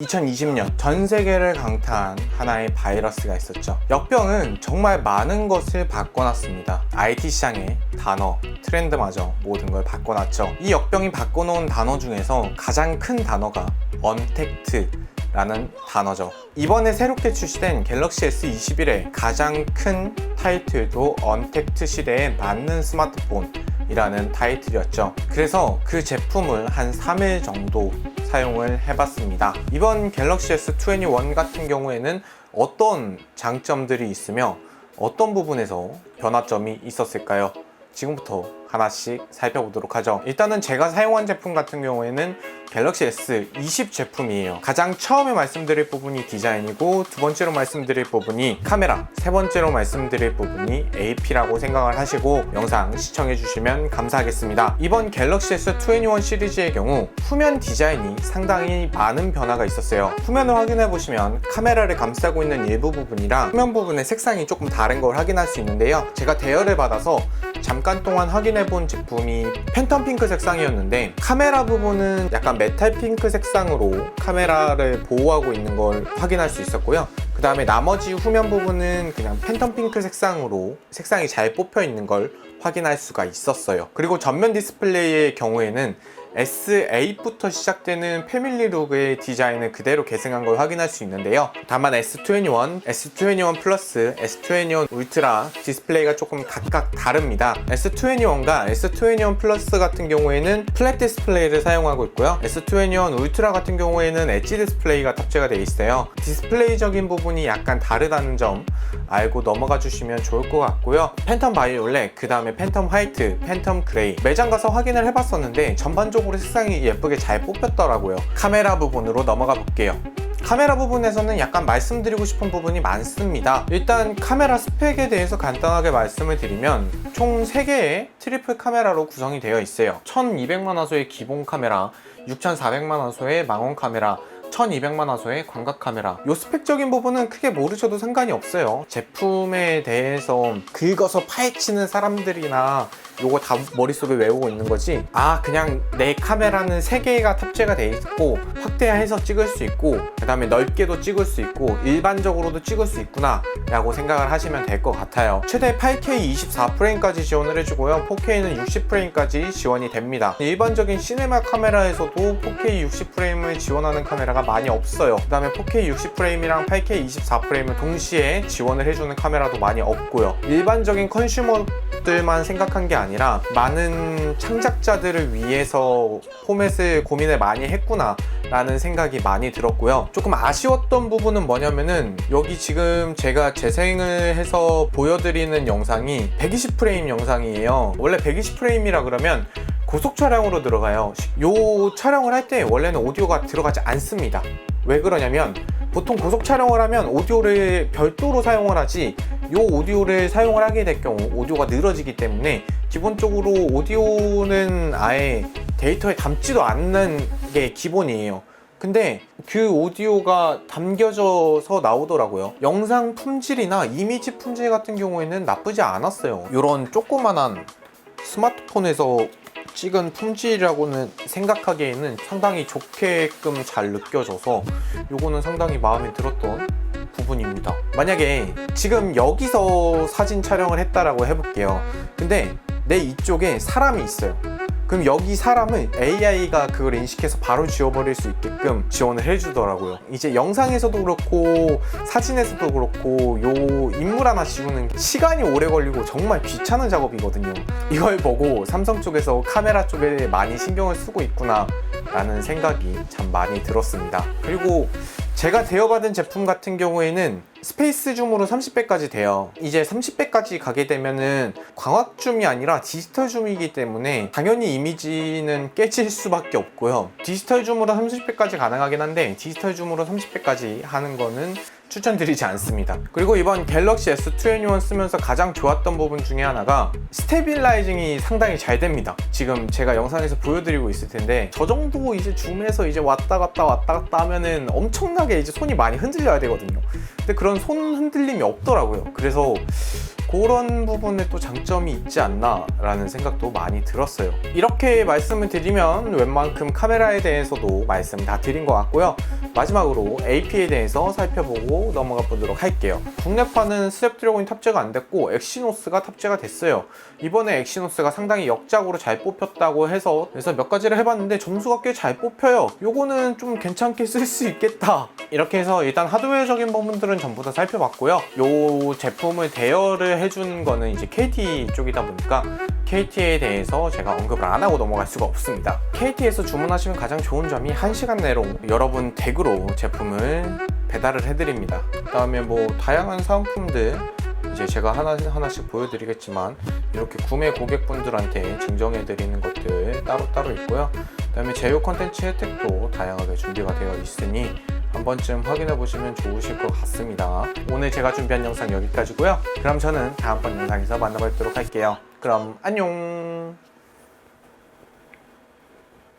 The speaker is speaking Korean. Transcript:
2020년 전 세계를 강타한 하나의 바이러스가 있었죠. 역병은 정말 많은 것을 바꿔놨습니다. IT 시장의 단어, 트렌드마저 모든 걸 바꿔놨죠. 이 역병이 바꿔놓은 단어 중에서 가장 큰 단어가 언택트라는 단어죠. 이번에 새롭게 출시된 갤럭시 S21의 가장 큰 타이틀도 언택트 시대에 맞는 스마트폰 이라는 타이틀이었죠. 그래서 그 제품을 한 3일 정도 사용을 해봤습니다. 이번 갤럭시 S21 같은 경우에는 어떤 장점들이 있으며 어떤 부분에서 변화점이 있었을까요? 지금부터 하나씩 살펴보도록 하죠. 일단은 제가 사용한 제품 같은 경우에는 갤럭시 S20 제품이에요. 가장 처음에 말씀드릴 부분이 디자인이고, 두 번째로 말씀드릴 부분이 카메라, 세 번째로 말씀드릴 부분이 AP라고 생각을 하시고 영상 시청해 주시면 감사하겠습니다. 이번 갤럭시 S21 시리즈의 경우 후면 디자인이 상당히 많은 변화가 있었어요. 후면을 확인해 보시면 카메라를 감싸고 있는 일부 부분이랑 후면 부분의 색상이 조금 다른 걸 확인할 수 있는데요. 제가 대여를 받아서 잠깐 동안 확인해 본 제품이 팬텀 핑크 색상이었는데, 카메라 부분은 약간 메탈 핑크 색상으로 카메라를 보호하고 있는 걸 확인할 수 있었고요. 그 다음에 나머지 후면 부분은 그냥 팬텀 핑크 색상으로 색상이 잘 뽑혀 있는 걸 확인할 수가 있었어요. 그리고 전면 디스플레이의 경우에는 S8부터 시작되는 패밀리 룩의 디자인을 그대로 계승한 걸 확인할 수 있는데요. 다만 S21, S21 플러스, S21 울트라 디스플레이가 조금 각각 다릅니다. S21과 S21 플러스 같은 경우에는 플랫 디스플레이를 사용하고 있고요. S21 울트라 같은 경우에는 엣지 디스플레이가 탑재가 되어 있어요. 디스플레이적인 부분이 약간 다르다는 점 알고 넘어가 주시면 좋을 것 같고요. 팬텀 바이올렛, 그 다음에 팬텀 화이트, 팬텀 그레이, 매장 가서 확인을 해봤었는데 전반적으로 색상이 예쁘게 잘 뽑혔더라고요. 카메라 부분으로 넘어가 볼게요. 카메라 부분에서는 약간 말씀드리고 싶은 부분이 많습니다. 일단 카메라 스펙에 대해서 간단하게 말씀을 드리면 총 3개의 트리플 카메라로 구성이 되어 있어요. 1200만 화소의 기본 카메라, 6400만 화소의 망원 카메라, 1200만 화소의 광각 카메라. 요 스펙적인 부분은 크게 모르셔도 상관이 없어요. 제품에 대해서 긁어서 파헤치는 사람들이나 요거 다 머릿속에 외우고 있는 거지, 아 그냥 내 카메라는 3개가 탑재가 돼 있고 확대해서 찍을 수 있고 그 다음에 넓게도 찍을 수 있고 일반적으로도 찍을 수 있구나 라고 생각을 하시면 될 것 같아요. 최대 8K 24프레임까지 지원을 해주고요. 4K는 60프레임까지 지원이 됩니다. 일반적인 시네마 카메라에서도 4K 60프레임을 지원하는 카메라가 많이 없어요. 그 다음에 4K 60프레임이랑 8K 24프레임을 동시에 지원을 해주는 카메라도 많이 없고요. 일반적인 컨슈머들만 생각한 게 아니라 많은 창작자들을 위해서 포맷을 고민을 많이 했구나 라는 생각이 많이 들었고요. 조금 아쉬웠던 부분은 뭐냐면은 여기 지금 제가 재생을 해서 보여드리는 영상이 120프레임 영상이에요. 원래 120프레임이라 그러면 고속 촬영으로 들어가요. 요 촬영을 할 때 원래는 오디오가 들어가지 않습니다. 왜 그러냐면 보통 고속 촬영을 하면 오디오를 별도로 사용을 하지, 요 오디오를 사용을 하게 될 경우 오디오가 늘어지기 때문에 기본적으로 오디오는 아예 데이터에 담지도 않는 게 기본이에요. 근데 그 오디오가 담겨져서 나오더라고요. 영상 품질이나 이미지 품질 같은 경우에는 나쁘지 않았어요. 이런 조그만한 스마트폰에서 찍은 품질이라고는 생각하기에는 상당히 좋게끔 잘 느껴져서 요거는 상당히 마음에 들었던 부분입니다. 만약에 지금 여기서 사진 촬영을 했다라고 해볼게요. 근데 내 이쪽에 사람이 있어요. 그럼 여기 사람을 AI가 그걸 인식해서 바로 지워버릴 수 있게끔 지원을 해주더라고요. 이제 영상에서도 그렇고 사진에서도 그렇고 요 인물 하나 지우는 시간이 오래 걸리고 정말 귀찮은 작업이거든요. 이걸 보고 삼성 쪽에서 카메라 쪽에 많이 신경을 쓰고 있구나 라는 생각이 참 많이 들었습니다. 그리고 제가 대여받은 제품 같은 경우에는 스페이스 줌으로 30배까지 돼요. 이제 30배까지 가게 되면은 광학 줌이 아니라 디지털 줌이기 때문에 당연히 이미지는 깨질 수밖에 없고요. 디지털 줌으로 30배까지 가능하긴 한데 디지털 줌으로 30배까지 하는 거는 추천드리지 않습니다. 그리고 이번 갤럭시 S21 쓰면서 가장 좋았던 부분 중에 하나가 스테빌라이징이 상당히 잘 됩니다. 지금 제가 영상에서 보여드리고 있을 텐데 저 정도 이제 줌에서 이제 왔다 갔다 하면은 엄청나게 이제 손이 많이 흔들려야 되거든요. 근데 그런 손 흔들림이 없더라고요. 그래서 그런 부분에 또 장점이 있지 않나 라는 생각도 많이 들었어요. 이렇게 말씀을 드리면 웬만큼 카메라에 대해서도 말씀 다 드린 것 같고요. 마지막으로 AP에 대해서 살펴보고 넘어가 보도록 할게요. 국내판은 스냅드래곤이 탑재가 안 됐고 엑시노스가 탑재가 됐어요. 이번에 엑시노스가 상당히 역작으로 잘 뽑혔다고 해서 그래서 몇 가지를 해봤는데 점수가 꽤 잘 뽑혀요. 요거는 좀 괜찮게 쓸 수 있겠다. 이렇게 해서 일단 하드웨어적인 부분들은 전부 다 살펴봤고요. 요 제품을 대여를 해준 거는 이제 KT 쪽이다 보니까 KT에 대해서 제가 언급을 안 하고 넘어갈 수가 없습니다. KT에서 주문하시면 가장 좋은 점이 1시간 내로 여러분 댁으로 제품을 배달을 해드립니다. 그 다음에 뭐 다양한 사은품들 이제 제가 하나씩 보여드리겠지만 이렇게 구매 고객분들한테 증정해드리는 것들 따로따로 있고요. 그 다음에 제휴 컨텐츠 혜택도 다양하게 준비가 되어 있으니 한 번쯤 확인해 보시면 좋으실 것 같습니다. 오늘 제가 준비한 영상 여기까지고요. 그럼 저는 다음번 영상에서 만나뵙도록 할게요. 그럼 안녕.